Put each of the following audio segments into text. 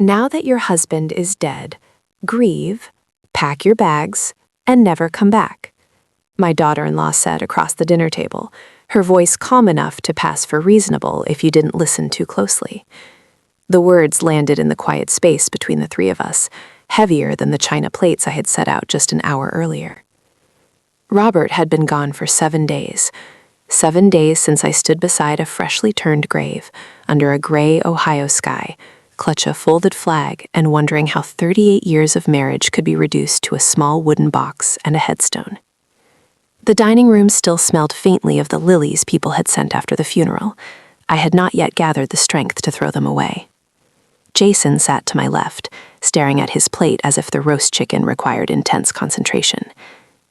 Now that your husband is dead, grieve, pack your bags, and never come back," my daughter-in-law said across the dinner table, her voice calm enough to pass for reasonable if you didn't listen too closely. The words landed in the quiet space between the three of us, heavier than the china plates I had set out just an hour earlier. Robert had been gone for 7 days. 7 days since I stood beside a freshly turned grave, under a gray Ohio sky, clutch a folded flag and wondering how 38 years of marriage could be reduced to a small wooden box and a headstone. The dining room still smelled faintly of the lilies people had sent after the funeral. I had not yet gathered the strength to throw them away. Jason sat to my left, staring at his plate as if the roast chicken required intense concentration.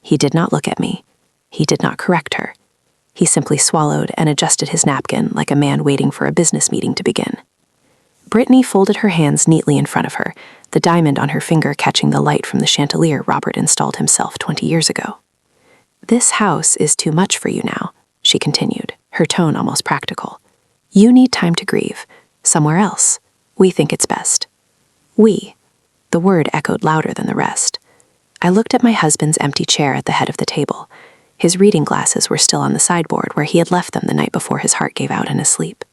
He did not look at me. He did not correct her. He simply swallowed and adjusted his napkin like a man waiting for a business meeting to begin. Brittany folded her hands neatly in front of her, the diamond on her finger catching the light from the chandelier Robert installed himself 20 years ago. "This house is too much for you now," she continued, her tone almost practical. "You need time to grieve. Somewhere else. We think it's best." "We." The word echoed louder than the rest. I looked at my husband's empty chair at the head of the table. His reading glasses were still on the sideboard where he had left them the night before his heart gave out in his sleep.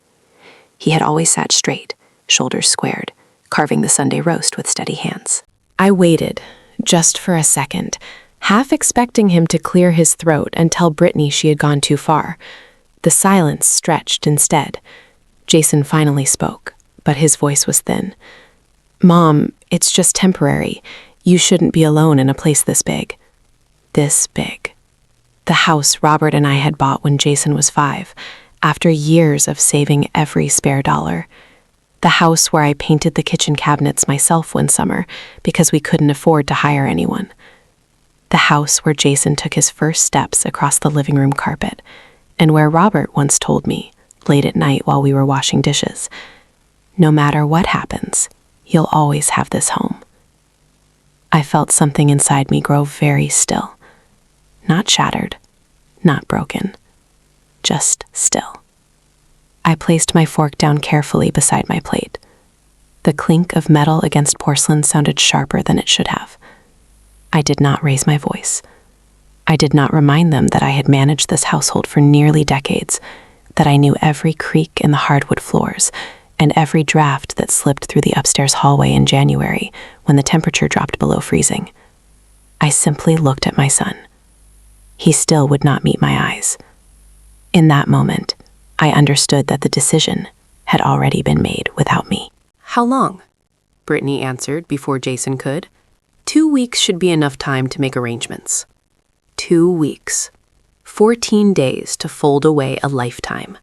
He had always sat straight, shoulders squared, carving the Sunday roast with steady hands. I waited, just for a second, half expecting him to clear his throat and tell Brittany she had gone too far. The silence stretched instead. Jason finally spoke, but his voice was thin. "Mom, it's just temporary. You shouldn't be alone in a place this big." This big. The house Robert and I had bought when Jason was 5, after years of saving every spare dollar. The house where I painted the kitchen cabinets myself one summer because we couldn't afford to hire anyone. The house where Jason took his first steps across the living room carpet, and where Robert once told me, late at night while we were washing dishes, "No matter what happens, you'll always have this home." I felt something inside me grow very still. Not shattered, not broken, just still. I placed my fork down carefully beside my plate. The clink of metal against porcelain sounded sharper than it should have. I did not raise my voice. I did not remind them that I had managed this household for nearly decades, that I knew every creak in the hardwood floors, and every draft that slipped through the upstairs hallway in January when the temperature dropped below freezing. I simply looked at my son. He still would not meet my eyes. In that moment, I understood that the decision had already been made without me. "How long?" Brittany answered before Jason could. 2 weeks should be enough time to make arrangements." 2 weeks. 14 days to fold away a lifetime.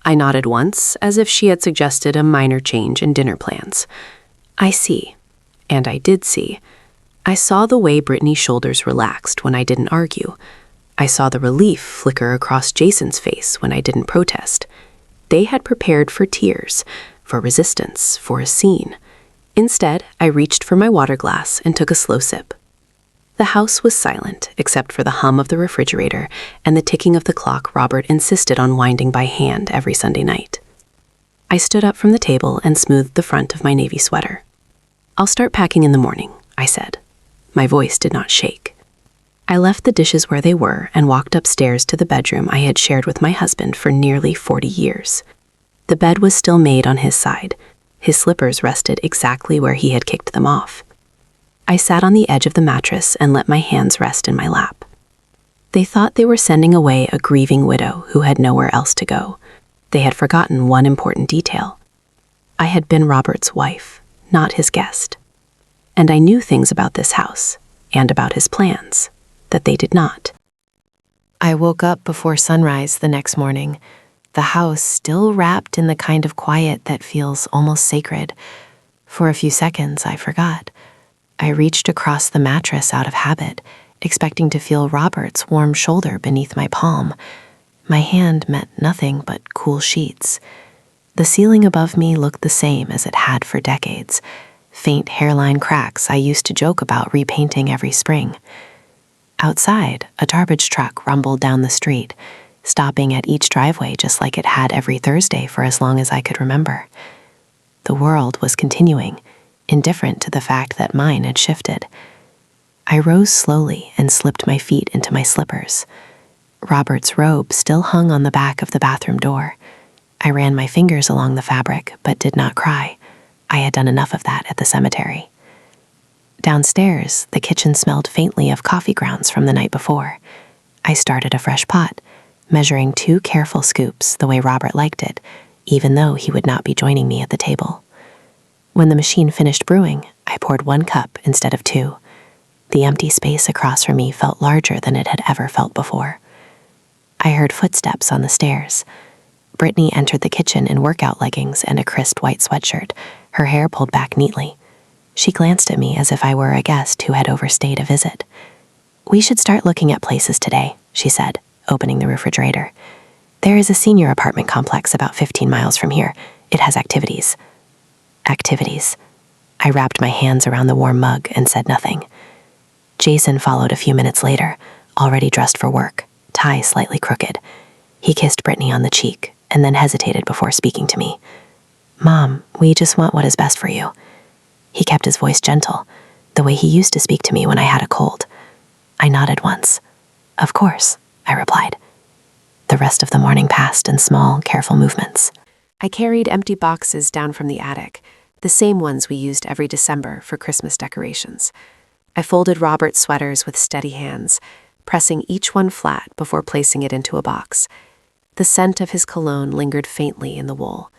I nodded once, as if she had suggested a minor change in dinner plans. "I see." And I did see. I saw the way Brittany's shoulders relaxed when I didn't argue. I saw the relief flicker across Jason's face when I didn't protest. They had prepared for tears, for resistance, for a scene. Instead, I reached for my water glass and took a slow sip. The house was silent, except for the hum of the refrigerator and the ticking of the clock Robert insisted on winding by hand every Sunday night. I stood up from the table and smoothed the front of my navy sweater. "I'll start packing in the morning," I said. My voice did not shake. I left the dishes where they were and walked upstairs to the bedroom I had shared with my husband for nearly 40 years. The bed was still made on his side. His slippers rested exactly where he had kicked them off. I sat on the edge of the mattress and let my hands rest in my lap. They thought they were sending away a grieving widow who had nowhere else to go. They had forgotten one important detail. I had been Robert's wife, not his guest. And I knew things about this house, and about his plans, that they did not. I woke up before sunrise the next morning, the house still wrapped in the kind of quiet that feels almost sacred. For a few seconds, I forgot. I reached across the mattress out of habit, expecting to feel Robert's warm shoulder beneath my palm. My hand met nothing but cool sheets. The ceiling above me looked the same as it had for decades, faint hairline cracks I used to joke about repainting every spring. Outside, a garbage truck rumbled down the street, stopping at each driveway just like it had every Thursday for as long as I could remember. The world was continuing, indifferent to the fact that mine had shifted. I rose slowly and slipped my feet into my slippers. Robert's robe still hung on the back of the bathroom door. I ran my fingers along the fabric, but did not cry. I had done enough of that at the cemetery. Downstairs, the kitchen smelled faintly of coffee grounds from the night before. I started a fresh pot, measuring 2 careful scoops the way Robert liked it, even though he would not be joining me at the table. When the machine finished brewing, I poured 1 cup instead of 2. The empty space across from me felt larger than it had ever felt before. I heard footsteps on the stairs. Brittany entered the kitchen in workout leggings and a crisp white sweatshirt, her hair pulled back neatly. She glanced at me as if I were a guest who had overstayed a visit. "We should start looking at places today," she said, opening the refrigerator. "There is a senior apartment complex about 15 miles from here. It has activities." Activities. I wrapped my hands around the warm mug and said nothing. Jason followed a few minutes later, already dressed for work, tie slightly crooked. He kissed Brittany on the cheek and then hesitated before speaking to me. "Mom, we just want what is best for you." He kept his voice gentle, the way he used to speak to me when I had a cold. I nodded once. "Of course," I replied. The rest of the morning passed in small, careful movements. I carried empty boxes down from the attic, the same ones we used every December for Christmas decorations. I folded Robert's sweaters with steady hands, pressing each one flat before placing it into a box. The scent of his cologne lingered faintly in the wool.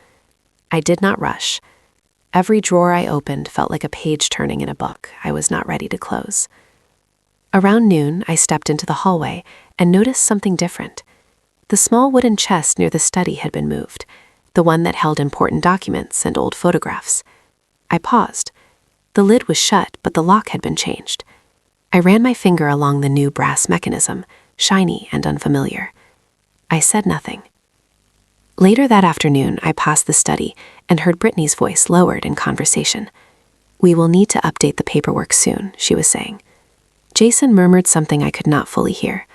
I did not rush. Every drawer I opened felt like a page turning in a book I was not ready to close. Around noon, I stepped into the hallway and noticed something different. The small wooden chest near the study had been moved, the one that held important documents and old photographs. I paused. The lid was shut, but the lock had been changed. I ran my finger along the new brass mechanism, shiny and unfamiliar. I said nothing. Later that afternoon, I passed the study and heard Brittany's voice lowered in conversation. "We will need to update the paperwork soon," she was saying. Jason murmured something I could not fully hear.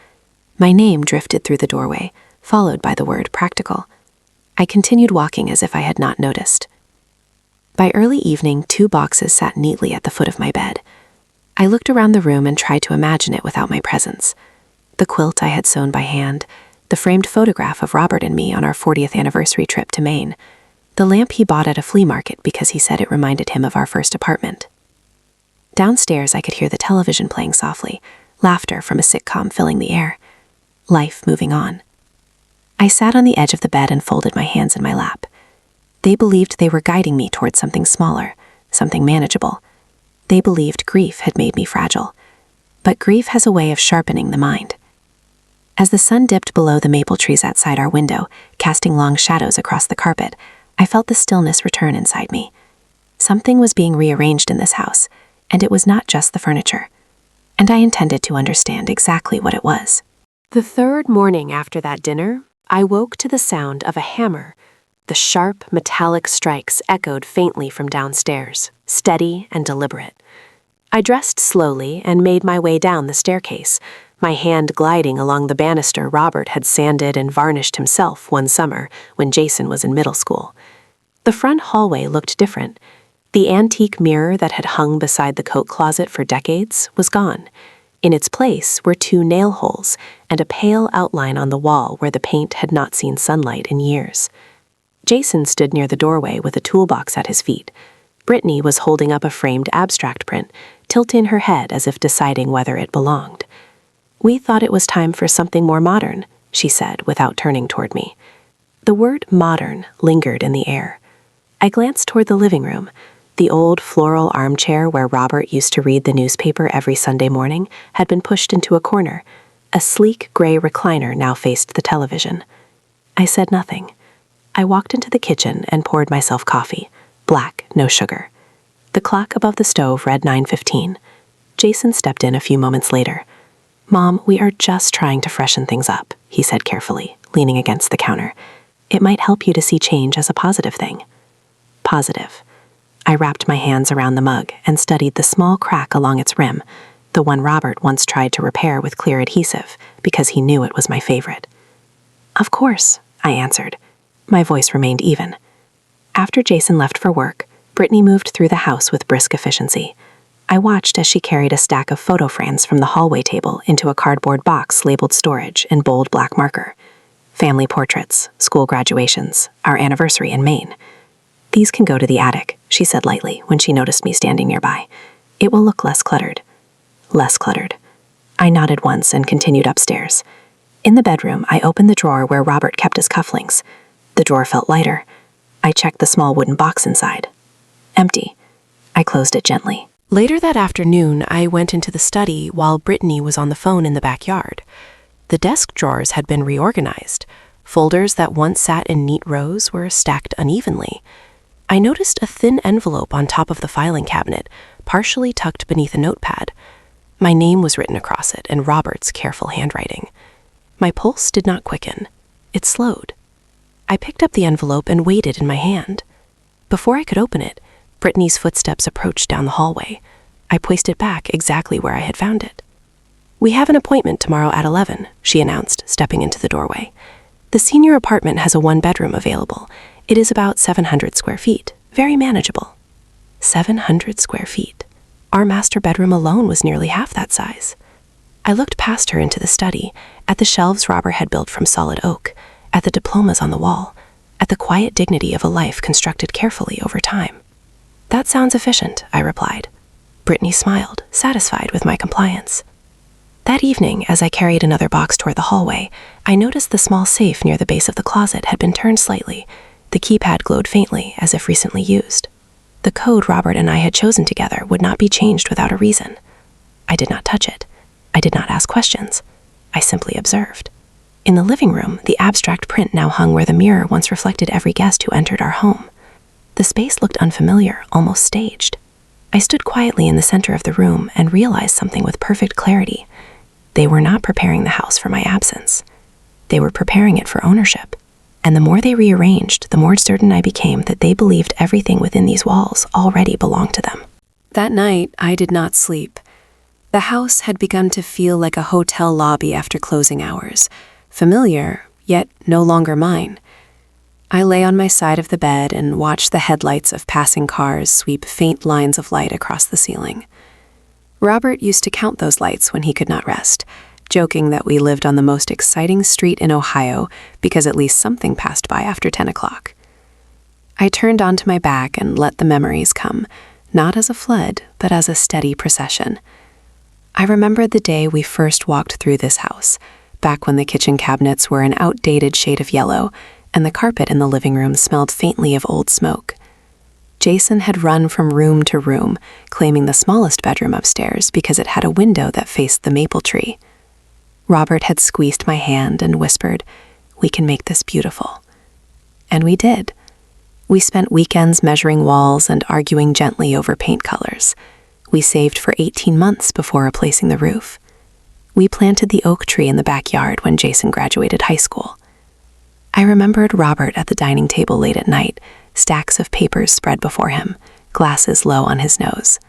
My name drifted through the doorway, followed by the word practical. I continued walking as if I had not noticed. By early evening, 2 boxes sat neatly at the foot of my bed. I looked around the room and tried to imagine it without my presence. The quilt I had sewn by hand, the framed photograph of Robert and me on our 40th anniversary trip to Maine, the lamp he bought at a flea market because he said it reminded him of our first apartment. Downstairs, I could hear the television playing softly, laughter from a sitcom filling the air. Life moving on. I sat on the edge of the bed and folded my hands in my lap. They believed they were guiding me towards something smaller, something manageable. They believed grief had made me fragile. But grief has a way of sharpening the mind. As the sun dipped below the maple trees outside our window, casting long shadows across the carpet, I felt the stillness return inside me. Something was being rearranged in this house, and it was not just the furniture. And I intended to understand exactly what it was. The 3rd morning after that dinner, I woke to the sound of a hammer. The sharp, metallic strikes echoed faintly from downstairs, steady and deliberate. I dressed slowly and made my way down the staircase, my hand gliding along the banister Robert had sanded and varnished himself one summer when Jason was in middle school. The front hallway looked different. The antique mirror that had hung beside the coat closet for decades was gone. In its place were 2 nail holes and a pale outline on the wall where the paint had not seen sunlight in years. Jason stood near the doorway with a toolbox at his feet. Brittany was holding up a framed abstract print, tilting her head as if deciding whether it belonged. "We thought it was time for something more modern," she said without turning toward me. The word modern lingered in the air. I glanced toward the living room. The old floral armchair where Robert used to read the newspaper every Sunday morning had been pushed into a corner. A sleek gray recliner now faced the television. I said nothing. I walked into the kitchen and poured myself coffee. Black, no sugar. The clock above the stove read 9:15. Jason stepped in a few moments later. "Mom, we are just trying to freshen things up," he said carefully, leaning against the counter. "It might help you to see change as a positive thing." Positive. I wrapped my hands around the mug and studied the small crack along its rim, the one Robert once tried to repair with clear adhesive because he knew it was my favorite. "Of course," I answered. My voice remained even. After Jason left for work, Brittany moved through the house with brisk efficiency. I watched as she carried a stack of photo frames from the hallway table into a cardboard box labeled storage in bold black marker. Family portraits, school graduations, our anniversary in Maine. "These can go to the attic," she said lightly when she noticed me standing nearby. "It will look less cluttered." Less cluttered. I nodded once and continued upstairs. In the bedroom, I opened the drawer where Robert kept his cufflinks. The drawer felt lighter. I checked the small wooden box inside. Empty. I closed it gently. Later that afternoon, I went into the study while Brittany was on the phone in the backyard. The desk drawers had been reorganized. Folders that once sat in neat rows were stacked unevenly. I noticed a thin envelope on top of the filing cabinet, partially tucked beneath a notepad. My name was written across it in Robert's careful handwriting. My pulse did not quicken. It slowed. I picked up the envelope and weighed it in my hand. Before I could open it, Brittany's footsteps approached down the hallway. I placed it back exactly where I had found it. "We have an appointment tomorrow at 11, she announced, stepping into the doorway. "The senior apartment has a one-bedroom available. It is about 700 square feet, very manageable." 700 square feet. Our master bedroom alone was nearly half that size. I looked past her into the study, at the shelves Robert had built from solid oak, at the diplomas on the wall, at the quiet dignity of a life constructed carefully over time. "That sounds efficient," I replied. Brittany smiled, satisfied with my compliance. That evening, as I carried another box toward the hallway, I noticed the small safe near the base of the closet had been turned slightly. The keypad glowed faintly, as if recently used. The code Robert and I had chosen together would not be changed without a reason. I did not touch it. I did not ask questions. I simply observed. In the living room, the abstract print now hung where the mirror once reflected every guest who entered our home. The space looked unfamiliar, almost staged. I stood quietly in the center of the room and realized something with perfect clarity. They were not preparing the house for my absence. They were preparing it for ownership. And the more they rearranged, the more certain I became that they believed everything within these walls already belonged to them. That night, I did not sleep. The house had begun to feel like a hotel lobby after closing hours, familiar, yet no longer mine. I lay on my side of the bed and watched the headlights of passing cars sweep faint lines of light across the ceiling. Robert used to count those lights when he could not rest, joking that we lived on the most exciting street in Ohio because at least something passed by after 10 o'clock. I turned onto my back and let the memories come, not as a flood, but as a steady procession. I remembered the day we first walked through this house, back when the kitchen cabinets were an outdated shade of yellow, and the carpet in the living room smelled faintly of old smoke. Jason had run from room to room, claiming the smallest bedroom upstairs because it had a window that faced the maple tree. Robert had squeezed my hand and whispered, "We can make this beautiful." And we did. We spent weekends measuring walls and arguing gently over paint colors. We saved for 18 months before replacing the roof. We planted the oak tree in the backyard when Jason graduated high school. I remembered Robert at the dining table late at night, stacks of papers spread before him, glasses low on his nose.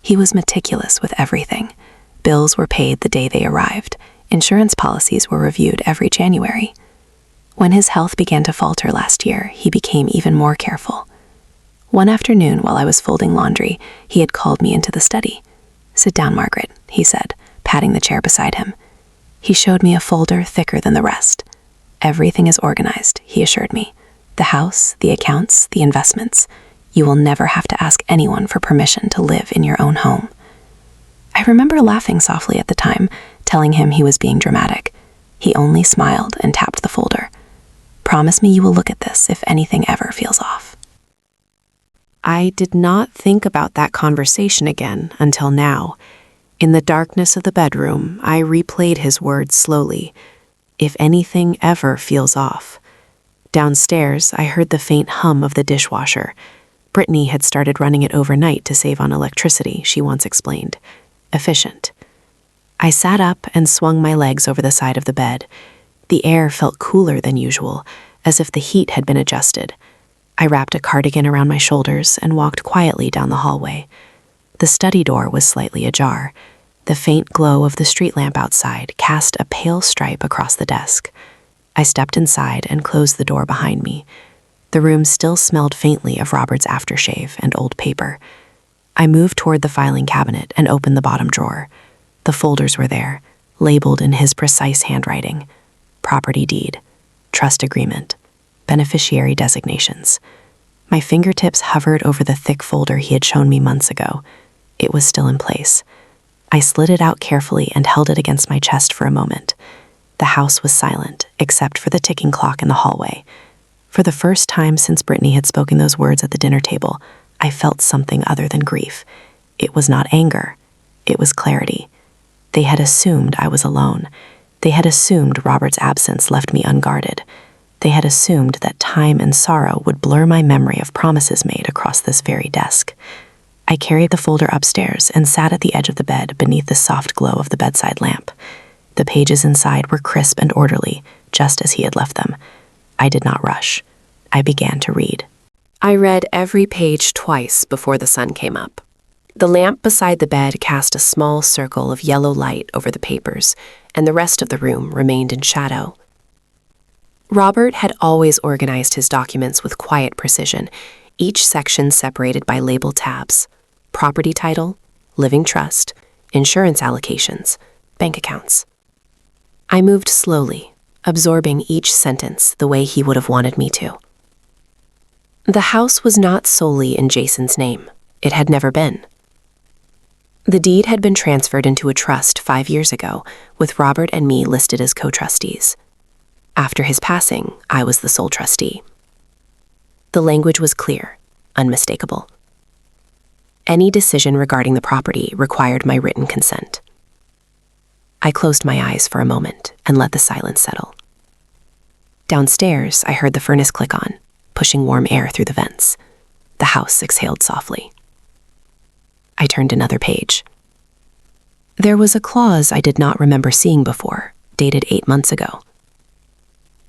He was meticulous with everything. Bills were paid the day they arrived. Insurance policies were reviewed every January. When his health began to falter last year, he became even more careful. One afternoon, while I was folding laundry, he had called me into the study. "Sit down, Margaret," he said, patting the chair beside him. He showed me a folder thicker than the rest. "Everything is organized," he assured me. "The house, the accounts, the investments. You will never have to ask anyone for permission to live in your own home." I remember laughing softly at the time, telling him he was being dramatic. He only smiled and tapped the folder. "Promise me you will look at this if anything ever feels off." I did not think about that conversation again until now. In the darkness of the bedroom, I replayed his words slowly. "If anything ever feels off." Downstairs, I heard the faint hum of the dishwasher. Brittany had started running it overnight to save on electricity, she once explained. Efficient. I sat up and swung my legs over the side of the bed. The air felt cooler than usual, as if the heat had been adjusted. I wrapped a cardigan around my shoulders and walked quietly down the hallway. The study door was slightly ajar. The faint glow of the street lamp outside cast a pale stripe across the desk. I stepped inside and closed the door behind me. The room still smelled faintly of Robert's aftershave and old paper. I moved toward the filing cabinet and opened the bottom drawer. The folders were there, labeled in his precise handwriting: property deed, trust agreement, beneficiary designations. My fingertips hovered over the thick folder he had shown me months ago. It was still in place. I slid it out carefully and held it against my chest for a moment. The house was silent, except for the ticking clock in the hallway. For the first time since Brittany had spoken those words at the dinner table, I felt something other than grief. It was not anger. It was clarity. They had assumed I was alone. They had assumed Robert's absence left me unguarded. They had assumed that time and sorrow would blur my memory of promises made across this very desk. I carried the folder upstairs and sat at the edge of the bed beneath the soft glow of the bedside lamp. The pages inside were crisp and orderly, just as he had left them. I did not rush. I began to read. I read every page twice before the sun came up. The lamp beside the bed cast a small circle of yellow light over the papers, and the rest of the room remained in shadow. Robert had always organized his documents with quiet precision, each section separated by label tabs: property title, living trust, insurance allocations, bank accounts. I moved slowly, absorbing each sentence the way he would have wanted me to. The house was not solely in Jason's name. It had never been. The deed had been transferred into a trust 5 years ago, with Robert and me listed as co-trustees. After his passing, I was the sole trustee. The language was clear, unmistakable. Any decision regarding the property required my written consent. I closed my eyes for a moment and let the silence settle. Downstairs, I heard the furnace click on, pushing warm air through the vents. The house exhaled softly. I turned another page. There was a clause I did not remember seeing before, dated 8 months ago.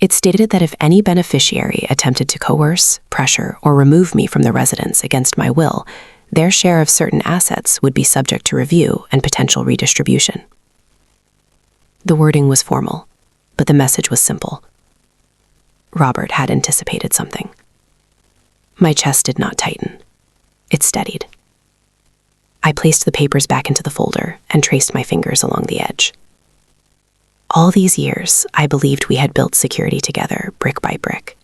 It stated that if any beneficiary attempted to coerce, pressure, or remove me from the residence against my will, their share of certain assets would be subject to review and potential redistribution. The wording was formal, but the message was simple. Robert had anticipated something. My chest did not tighten. It steadied. I placed the papers back into the folder and traced my fingers along the edge. All these years, I believed we had built security together, brick by brick.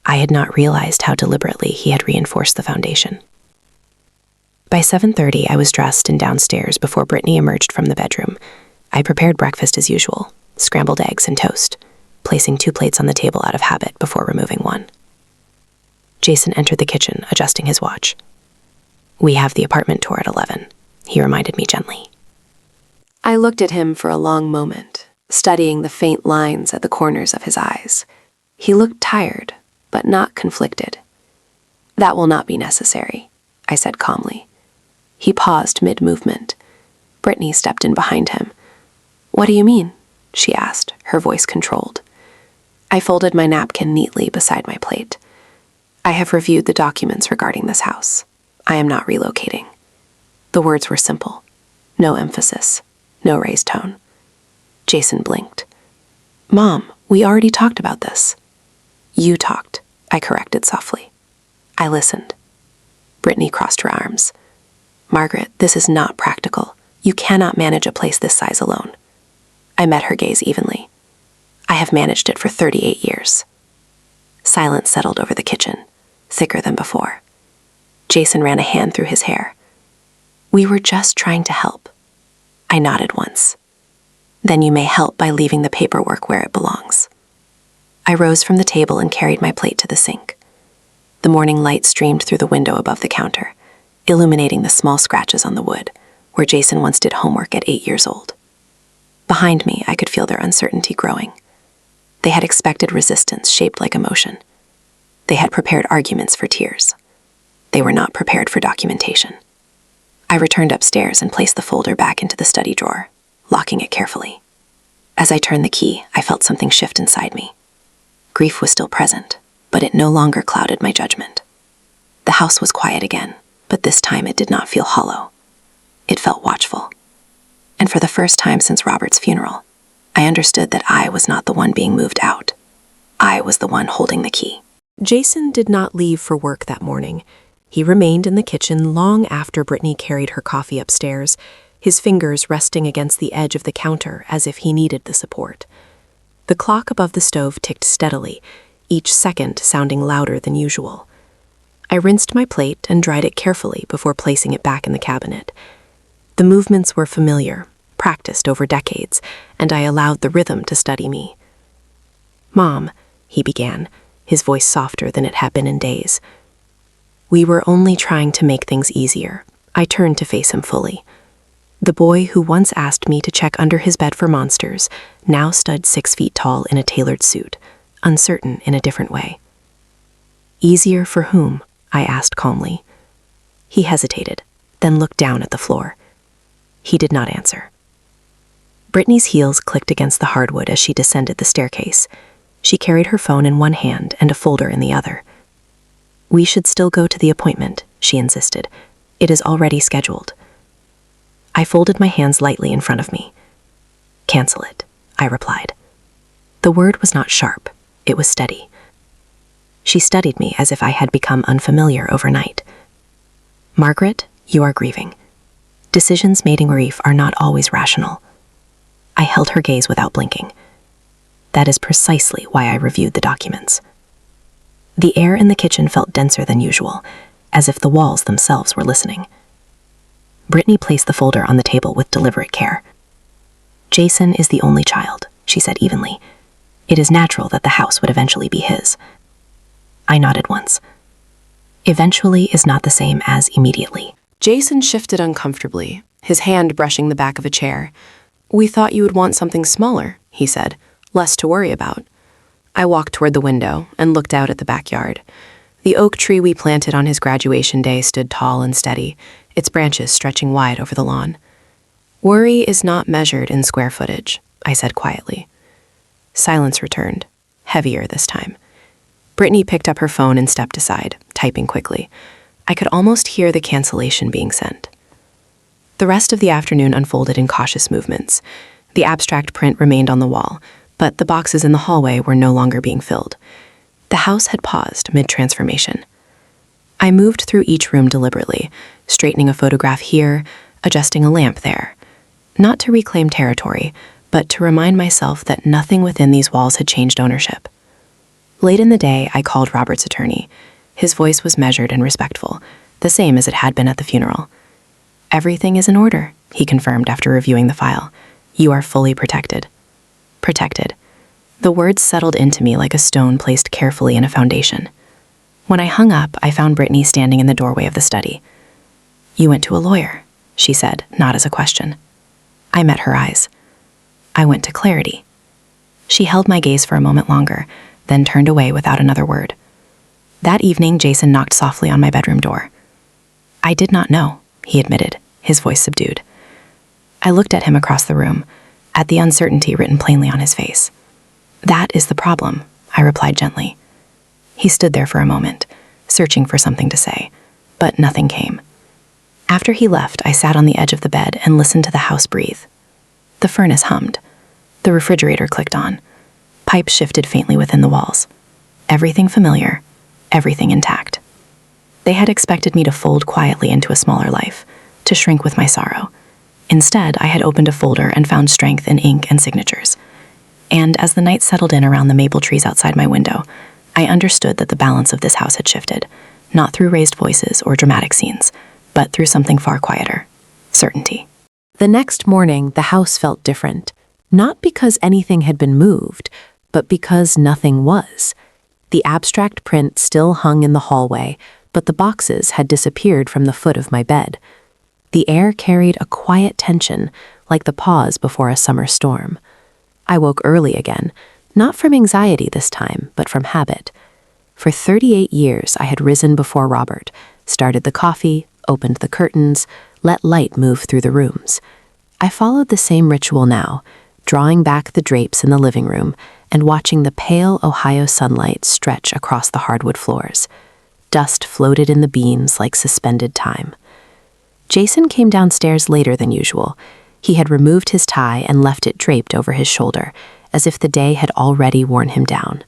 I had not realized how deliberately he had reinforced the foundation. By 7:30, I was dressed and downstairs before Brittany emerged from the bedroom. I prepared breakfast as usual, scrambled eggs and toast, placing 2 plates on the table out of habit before removing one. Jason entered the kitchen, adjusting his watch. "We have the apartment tour at 11, he reminded me gently. I looked at him for a long moment, studying the faint lines at the corners of his eyes. He looked tired, but not conflicted. "That will not be necessary," I said calmly. He paused mid-movement. Brittany stepped in behind him. "What do you mean?" she asked, her voice controlled. I folded my napkin neatly beside my plate. "I have reviewed the documents regarding this house. I am not relocating." The words were simple. No emphasis. No raised tone. Jason blinked. "Mom, we already talked about this." "You talked," I corrected softly. I listened. Brittany crossed her arms. "Margaret, this is not practical. You cannot manage a place this size alone." I met her gaze evenly. "I have managed it for 38 years. Silence settled over the kitchen, thicker than before. Jason ran a hand through his hair. "We were just trying to help." I nodded once. "Then you may help by leaving the paperwork where it belongs." I rose from the table and carried my plate to the sink. The morning light streamed through the window above the counter, illuminating the small scratches on the wood, where Jason once did homework at 8 years old. Behind me, I could feel their uncertainty growing. They had expected resistance shaped like emotion. They had prepared arguments for tears. They were not prepared for documentation. I returned upstairs and placed the folder back into the study drawer, locking it carefully. As I turned the key, I felt something shift inside me. Grief was still present, but it no longer clouded my judgment. The house was quiet again, but this time it did not feel hollow. It felt watchful. And for the first time since Robert's funeral, I understood that I was not the one being moved out. I was the one holding the key. Jason did not leave for work that morning. He remained in the kitchen long after Brittany carried her coffee upstairs, his fingers resting against the edge of the counter as if he needed the support. The clock above the stove ticked steadily, each second sounding louder than usual. I rinsed my plate and dried it carefully before placing it back in the cabinet. The movements were familiar, practiced over decades, and I allowed the rhythm to study me. "Mom," he began, his voice softer than it had been in days. "We were only trying to make things easier." I turned to face him fully. The boy who once asked me to check under his bed for monsters now stood 6 feet tall in a tailored suit, uncertain in a different way. "Easier for whom?" I asked calmly. He hesitated, then looked down at the floor. He did not answer. Brittany's heels clicked against the hardwood as she descended the staircase. She carried her phone in one hand and a folder in the other. "We should still go to the appointment," she insisted. "It is already scheduled." I folded my hands lightly in front of me. "Cancel it," I replied. The word was not sharp, it was steady. She studied me as if I had become unfamiliar overnight. "Margaret, you are grieving. Decisions made in grief are not always rational." I held her gaze without blinking. That is precisely why I reviewed the documents. The air in the kitchen felt denser than usual, as if the walls themselves were listening. Brittany placed the folder on the table with deliberate care. "Jason is the only child," she said evenly. "It is natural that the house would eventually be his." I nodded once. Eventually is not the same as immediately. Jason shifted uncomfortably, his hand brushing the back of a chair. "We thought you would want something smaller," he said, "less to worry about." I walked toward the window and looked out at the backyard. The oak tree we planted on his graduation day stood tall and steady, its branches stretching wide over the lawn. "Worry is not measured in square footage," I said quietly. Silence returned, heavier this time. Brittany picked up her phone and stepped aside, typing quickly. I could almost hear the cancellation being sent. The rest of the afternoon unfolded in cautious movements. The abstract print remained on the wall, but the boxes in the hallway were no longer being filled. The house had paused mid-transformation. I moved through each room deliberately, straightening a photograph here, adjusting a lamp there. Not to reclaim territory, but to remind myself that nothing within these walls had changed ownership. Late in the day, I called Robert's attorney. His voice was measured and respectful, the same as it had been at the funeral. "Everything is in order," he confirmed after reviewing the file. "You are fully protected." Protected. The words settled into me like a stone placed carefully in a foundation. When I hung up, I found Brittany standing in the doorway of the study. "You went to a lawyer," she said, not as a question. I met her eyes. "I went to Clarity." She held my gaze for a moment longer, then turned away without another word. That evening, Jason knocked softly on my bedroom door. "I did not know," he admitted, his voice subdued. I looked at him across the room, at the uncertainty written plainly on his face. "That is the problem," I replied gently. He stood there for a moment, searching for something to say, but nothing came. After he left, I sat on the edge of the bed and listened to the house breathe. The furnace hummed. The refrigerator clicked on. Pipes shifted faintly within the walls. Everything familiar, everything intact. They had expected me to fold quietly into a smaller life, to shrink with my sorrow. Instead, I had opened a folder and found strength in ink and signatures. And as the night settled in around the maple trees outside my window, I understood that the balance of this house had shifted, not through raised voices or dramatic scenes, but through something far quieter: certainty. The next morning, the house felt different, not because anything had been moved, but because nothing was. The abstract print still hung in the hallway, but the boxes had disappeared from the foot of my bed. The air carried a quiet tension, like the pause before a summer storm. I woke early again, not from anxiety this time, but from habit. For 38 years, I had risen before Robert, started the coffee, opened the curtains, let light move through the rooms. I followed the same ritual now, drawing back the drapes in the living room and watching the pale Ohio sunlight stretch across the hardwood floors. Dust floated in the beams like suspended time. Jason came downstairs later than usual. He had removed his tie and left it draped over his shoulder, as if the day had already worn him down.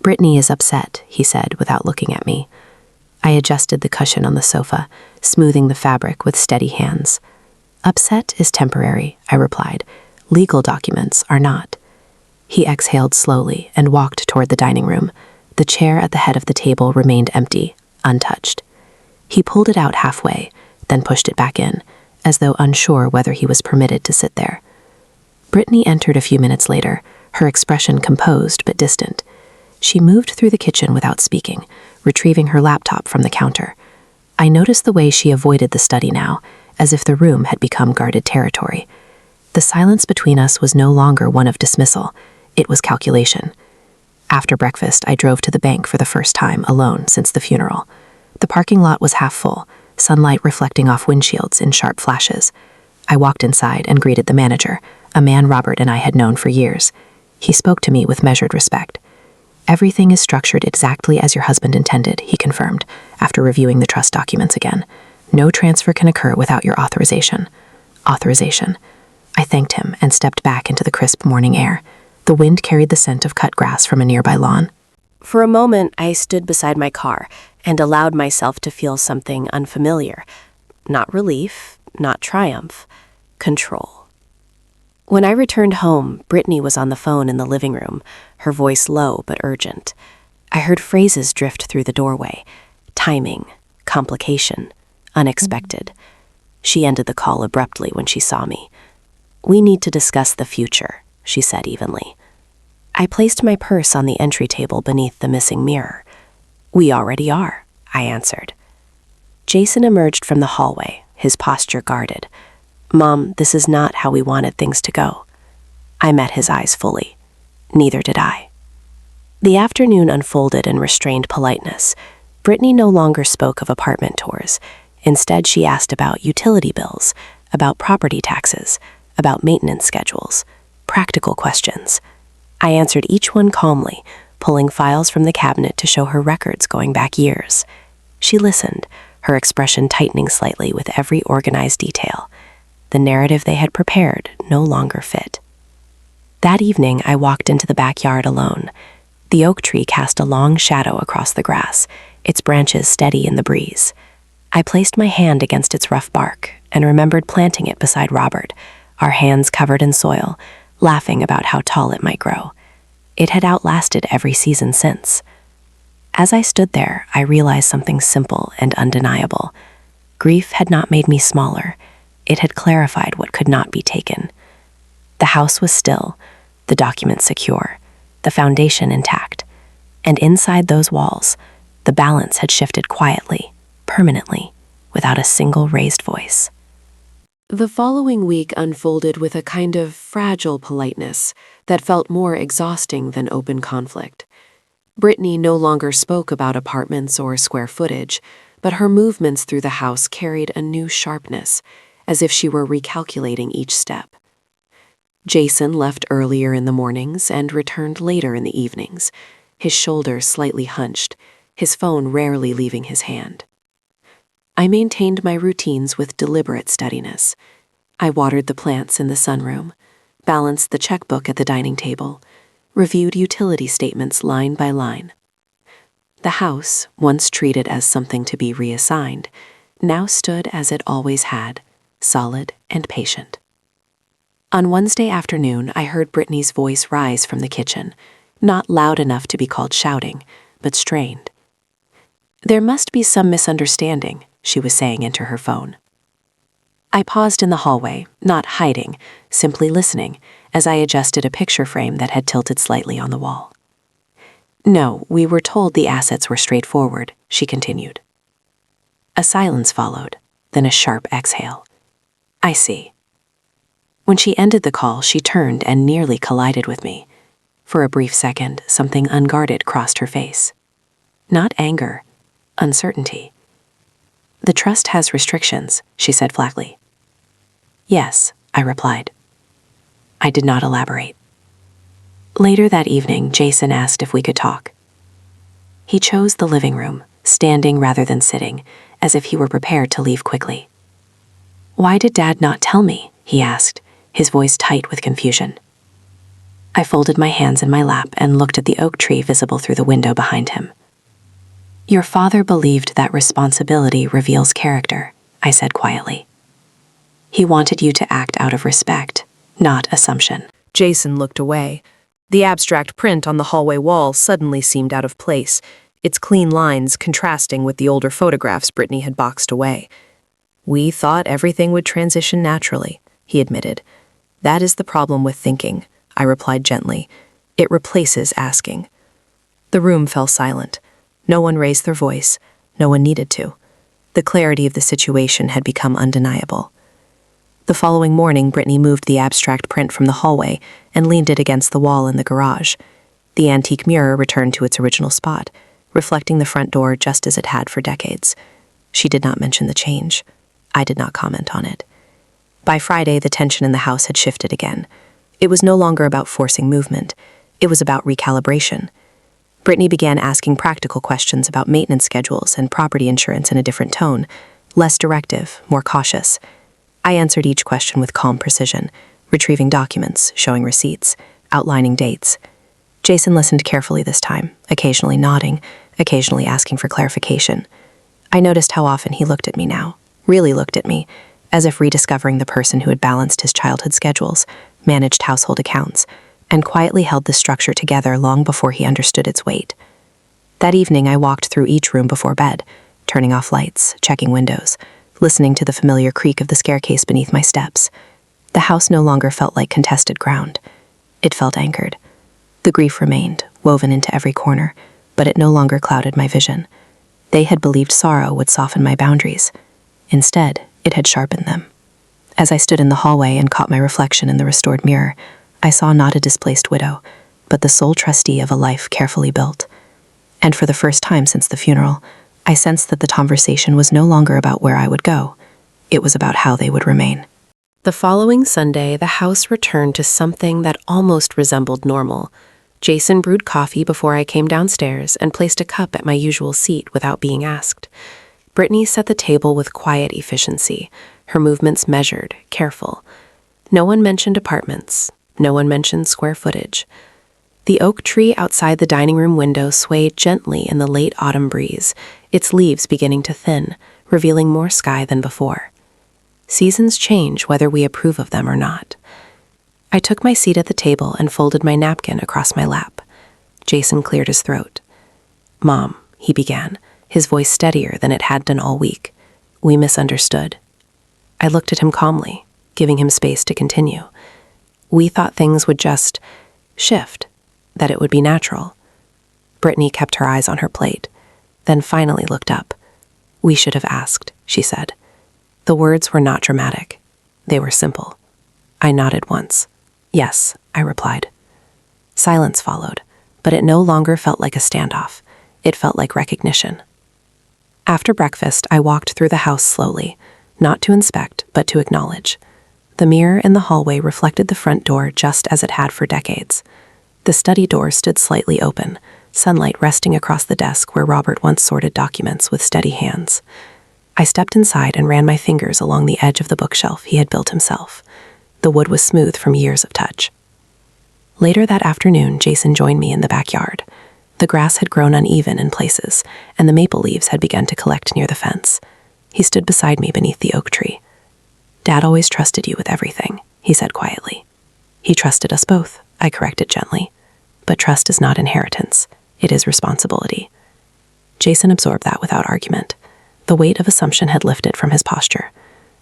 "Brittany is upset," he said without looking at me. I adjusted the cushion on the sofa, smoothing the fabric with steady hands. "Upset is temporary," I replied. "Legal documents are not." He exhaled slowly and walked toward the dining room. The chair at the head of the table remained empty, untouched. He pulled it out halfway, then pushed it back in, as though unsure whether he was permitted to sit there. Brittany entered a few minutes later, her expression composed but distant. She moved through the kitchen without speaking, retrieving her laptop from the counter. I noticed the way she avoided the study now, as if the room had become guarded territory. The silence between us was no longer one of dismissal, it was calculation. After breakfast, I drove to the bank for the first time alone since the funeral. The parking lot was half full, sunlight reflecting off windshields in sharp flashes. I walked inside and greeted the manager, a man Robert and I had known for years. He spoke to me with measured respect. "Everything is structured exactly as your husband intended," he confirmed, after reviewing the trust documents again. "No transfer can occur without your authorization." Authorization. I thanked him and stepped back into the crisp morning air. The wind carried the scent of cut grass from a nearby lawn. For a moment, I stood beside my car and allowed myself to feel something unfamiliar. Not relief, not triumph, control. When I returned home, Brittany was on the phone in the living room, her voice low but urgent. I heard phrases drift through the doorway. Timing, complication, unexpected. She ended the call abruptly when she saw me. "We need to discuss the future," she said evenly. I placed my purse on the entry table beneath the missing mirror. "We already are," I answered. Jason emerged from the hallway, his posture guarded. "Mom, this is not how we wanted things to go." I met his eyes fully. Neither did I. The afternoon unfolded in restrained politeness. Brittany no longer spoke of apartment tours. Instead, she asked about utility bills, about property taxes, about maintenance schedules, practical questions. I answered each one calmly, pulling files from the cabinet to show her records going back years. She listened, her expression tightening slightly with every organized detail. The narrative they had prepared no longer fit. That evening, I walked into the backyard alone. The oak tree cast a long shadow across the grass, its branches steady in the breeze. I placed my hand against its rough bark and remembered planting it beside Robert, our hands covered in soil, laughing about how tall it might grow. It had outlasted every season since. As I stood there, I realized something simple and undeniable. Grief had not made me smaller. It had clarified what could not be taken. The house was still, the documents secure, the foundation intact, and inside those walls, the balance had shifted quietly, permanently, without a single raised voice. The following week unfolded with a kind of fragile politeness that felt more exhausting than open conflict. Brittany no longer spoke about apartments or square footage, but her movements through the house carried a new sharpness, as if she were recalculating each step. Jason left earlier in the mornings and returned later in the evenings, his shoulders slightly hunched, his phone rarely leaving his hand. I maintained my routines with deliberate steadiness. I watered the plants in the sunroom, balanced the checkbook at the dining table, reviewed utility statements line by line. The house, once treated as something to be reassigned, now stood as it always had, solid and patient. On Wednesday afternoon, I heard Brittany's voice rise from the kitchen, not loud enough to be called shouting, but strained. "There must be some misunderstanding," she was saying into her phone. I paused in the hallway, not hiding, simply listening, as I adjusted a picture frame that had tilted slightly on the wall. "No, we were told the assets were straightforward," she continued. A silence followed, then a sharp exhale. "I see." When she ended the call, she turned and nearly collided with me. For a brief second, something unguarded crossed her face. Not anger, uncertainty. "The trust has restrictions," she said flatly. "Yes," I replied. I did not elaborate. Later that evening, Jason asked if we could talk. He chose the living room, standing rather than sitting, as if he were prepared to leave quickly. "Why did Dad not tell me?" he asked, his voice tight with confusion. I folded my hands in my lap and looked at the oak tree visible through the window behind him. Your father believed that responsibility reveals character, I said quietly. He wanted you to act out of respect, not assumption. Jason looked away. The abstract print on the hallway wall suddenly seemed out of place, its clean lines contrasting with the older photographs Brittany had boxed away. We thought everything would transition naturally, he admitted. That is the problem with thinking, I replied gently. It replaces asking. The room fell silent. No one raised their voice. No one needed to. The clarity of the situation had become undeniable. The following morning, Brittany moved the abstract print from the hallway and leaned it against the wall in the garage. The antique mirror returned to its original spot, reflecting the front door just as it had for decades. She did not mention the change. I did not comment on it. By Friday, the tension in the house had shifted again. It was no longer about forcing movement. It was about recalibration. Brittany began asking practical questions about maintenance schedules and property insurance in a different tone, less directive, more cautious. I answered each question with calm precision, retrieving documents, showing receipts, outlining dates. Jason listened carefully this time, occasionally nodding, occasionally asking for clarification. I noticed how often he looked at me now, really looked at me, as if rediscovering the person who had balanced his childhood schedules, managed household accounts, and quietly held the structure together long before he understood its weight. That evening, I walked through each room before bed, turning off lights, checking windows, listening to the familiar creak of the staircase beneath my steps. The house no longer felt like contested ground. It felt anchored. The grief remained, woven into every corner, but it no longer clouded my vision. They had believed sorrow would soften my boundaries. Instead, it had sharpened them. As I stood in the hallway and caught my reflection in the restored mirror, I saw not a displaced widow, but the sole trustee of a life carefully built. And for the first time since the funeral, I sensed that the conversation was no longer about where I would go. It was about how they would remain. The following Sunday, the house returned to something that almost resembled normal. Jason brewed coffee before I came downstairs and placed a cup at my usual seat without being asked. Brittany set the table with quiet efficiency, her movements measured, careful. No one mentioned apartments. No one mentioned square footage. The oak tree outside the dining room window swayed gently in the late autumn breeze, its leaves beginning to thin, revealing more sky than before. Seasons change whether we approve of them or not. I took my seat at the table and folded my napkin across my lap. Jason cleared his throat. "Mom," he began, his voice steadier than it had done all week. "We misunderstood." I looked at him calmly, giving him space to continue. "We thought things would just shift, that it would be natural." Brittany kept her eyes on her plate, then finally looked up. "We should have asked," she said. The words were not dramatic. They were simple. I nodded once. "Yes," I replied. Silence followed, but it no longer felt like a standoff. It felt like recognition. After breakfast, I walked through the house slowly, not to inspect, but to acknowledge. The mirror in the hallway reflected the front door just as it had for decades. The study door stood slightly open, sunlight resting across the desk where Robert once sorted documents with steady hands. I stepped inside and ran my fingers along the edge of the bookshelf he had built himself. The wood was smooth from years of touch. Later that afternoon, Jason joined me in the backyard. The grass had grown uneven in places, and the maple leaves had begun to collect near the fence. He stood beside me beneath the oak tree. "Dad always trusted you with everything," he said quietly. "He trusted us both," I corrected gently. "But trust is not inheritance. It is responsibility." Jason absorbed that without argument. The weight of assumption had lifted from his posture.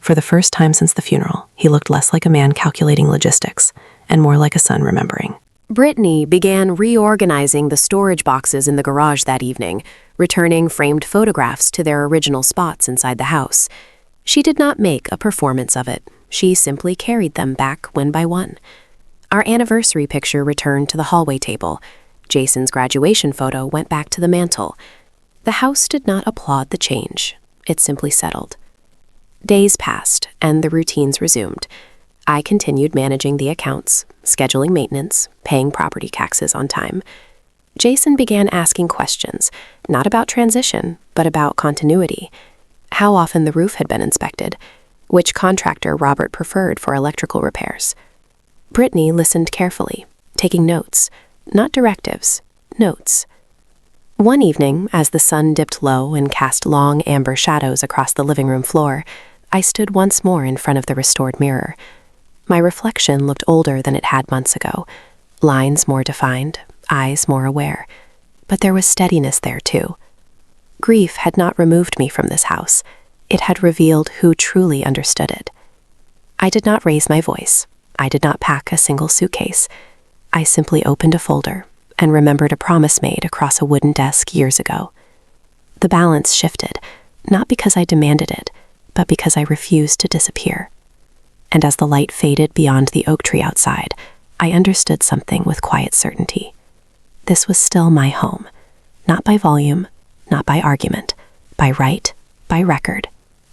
For the first time since the funeral, he looked less like a man calculating logistics and more like a son remembering. Brittany began reorganizing the storage boxes in the garage that evening, returning framed photographs to their original spots inside the house. She did not make a performance of it. She simply carried them back one by one. Our anniversary picture returned to the hallway table. Jason's graduation photo went back to the mantel. The house did not applaud the change. It simply settled. Days passed, and the routines resumed. I continued managing the accounts, scheduling maintenance, paying property taxes on time. Jason began asking questions, not about transition, but about continuity. How often the roof had been inspected, which contractor Robert preferred for electrical repairs. Brittany listened carefully, taking notes, not directives, notes. One evening, as the sun dipped low and cast long amber shadows across the living room floor, I stood once more in front of the restored mirror. My reflection looked older than it had months ago, lines more defined, eyes more aware. But there was steadiness there, too. Grief had not removed me from this house. It had revealed who truly understood it. I did not raise my voice. I did not pack a single suitcase. I simply opened a folder and remembered a promise made across a wooden desk years ago. The balance shifted, not because I demanded it, but because I refused to disappear. And as the light faded beyond the oak tree outside, I understood something with quiet certainty. This was still my home, not by volume, not by argument, by right, by record,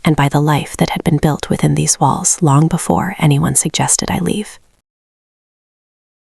and by the life that had been built within these walls long before anyone suggested I leave.